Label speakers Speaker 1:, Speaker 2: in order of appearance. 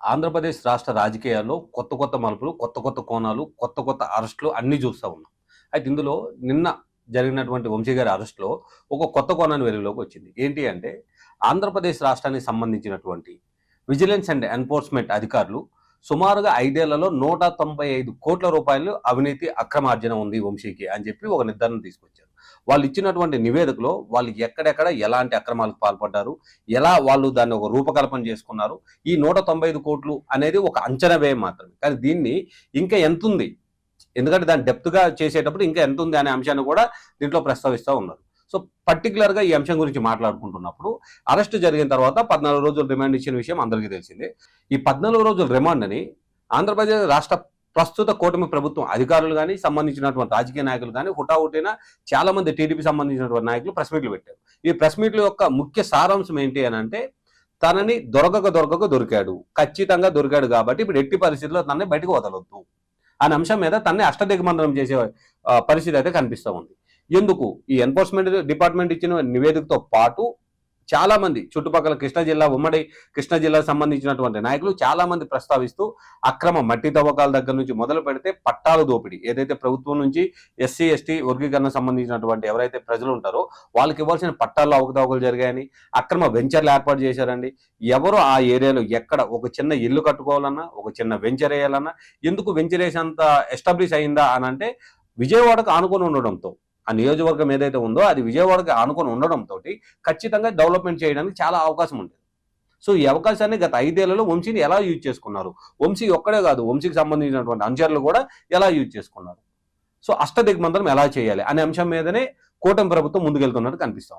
Speaker 1: ఆంధ్రప్రదేశ్ రాష్ట్ర రాజకీయాల్లో కొత్త కొత్త మలుపులు, కొత్త కొత్త కోణాలు, కొత్త కొత్త అరెస్టులు అన్నీ చూస్తా ఉన్నాం. అయితే ఇందులో నిన్న జరిగినటువంటి వంశీ గారి అరెస్ట్‌లో ఒక కొత్త కోణాన్ని వెలుగులోకి వచ్చింది. ఏంటి అంటే ఆంధ్రప్రదేశ్ రాష్ట్రానికి సంబంధించినటువంటి విజిలెన్స్ అండ్ ఎన్ఫోర్స్‌మెంట్ అధికారులు సుమారుగా 5 ఏళ్లలో 195 కోట్ల రూపాయలు అవినీతి అక్రమార్జన ఉంది వంశీకి అని చెప్పి ఒక నిర్ధారణ తీసుకొచ్చారు. వాళ్ళు ఇచ్చినటువంటి నివేదికలో వాళ్ళు ఎక్కడెక్కడ ఎలాంటి అక్రమాలకు పాల్పడ్డారు, ఎలా వాళ్ళు దాన్ని ఒక రూపకల్పన చేసుకున్నారు. ఈ 195 కోట్లు అనేది ఒక అంచనా వ్యయం మాత్రమే. కానీ దీన్ని ఇంకా ఎంతుంది? ఎందుకంటే దాన్ని డెప్త్‌గా చేసేటప్పుడు ఇంకా ఎంతుంది అనే అంశాన్ని కూడా దీంట్లో ప్రస్తావిస్తా ఉన్నారు. సో, పర్టిక్యులర్‌గా ఈ అంశం గురించి మాట్లాడుకుంటున్నప్పుడు అరెస్ట్ జరిగిన తర్వాత 14 రోజులు రిమాండ్ ఇచ్చిన విషయం అందరికీ తెలిసిందే. ఈ 14 రోజుల రిమాండ్‌ని ఆంధ్రప్రదేశ్ రాష్ట్ర ప్రస్తుత కూటమి ప్రభుత్వం అధికారులు గాని, సంబంధించినటువంటి రాజకీయ నాయకులు గాని హుటాహుటిన చాలా మంది టీడీపీ సంబంధించినటువంటి నాయకులు ప్రెస్ మీట్లు పెట్టారు. ఈ ప్రెస్ మీట్ల యొక్క ముఖ్య సారాంశం ఏంటి అనంటే తనని దొరకక దొరికాడు. ఖచ్చితంగా దొరికాడు కాబట్టి ఇప్పుడు ఎట్టి పరిస్థితుల్లో తనని బయటకు వదలొద్దు అనే అంశం మీద తనని అష్టదిగ్బంధనం చేసే పరిస్థితి అయితే కనిపిస్తూ ఉంది. ఎందుకు? ఈ ఎన్ఫోర్స్మెంట్ డిపార్ట్మెంట్ ఇచ్చిన నివేదికతో పాటు చాలా మంది చుట్టుపక్కల కృష్ణా జిల్లా, ఉమ్మడి కృష్ణా జిల్లాకు సంబంధించినటువంటి నాయకులు చాలా మంది ప్రస్తావిస్తూ అక్రమ మట్టి తవ్వకాల దగ్గర నుంచి మొదలు పెడితే పట్టాల దోపిడీ, ఏదైతే ప్రభుత్వం నుంచి ఎస్సీ ఎస్టీ వర్గీకరణ సంబంధించినటువంటి ఎవరైతే ప్రజలు ఉంటారో వాళ్ళకి ఇవ్వాల్సిన పట్టాల్లో అవకతవకలు జరిగాయని, అక్రమ వెంచర్లు ఏర్పాటు చేశారండి. ఎవరు ఆ ఏరియాలో ఎక్కడ ఒక చిన్న ఇల్లు కట్టుకోవాలన్నా, ఒక చిన్న వెంచర్ వేయాలన్నా, ఎందుకు వెంచర్ వేసేంత ఎస్టాబ్లిష్ అయిందా అని అంటే విజయవాడకు ఆనుకొని ఉండడంతో, ఆ నియోజకవర్గం ఏదైతే ఉందో అది విజయవాడకి ఆనుకొని ఉండడంతో ఖచ్చితంగా డెవలప్మెంట్ చేయడానికి చాలా అవకాశం ఉంటుంది. సో, ఈ అవకాశాన్ని గత 5 ఏళ్లలో వంశీని ఎలా యూజ్ చేసుకున్నారు? వంశీ ఒక్కడే కాదు, వంశీకి సంబంధించినటువంటి అనుచరులు కూడా ఎలా యూజ్ చేసుకున్నారు? సో, అష్టదిగ్బంధనం ఎలా చేయాలి అనే అంశం మీదనే కూటమి ప్రభుత్వం ముందుకెళ్తున్నట్టు కనిపిస్తాం.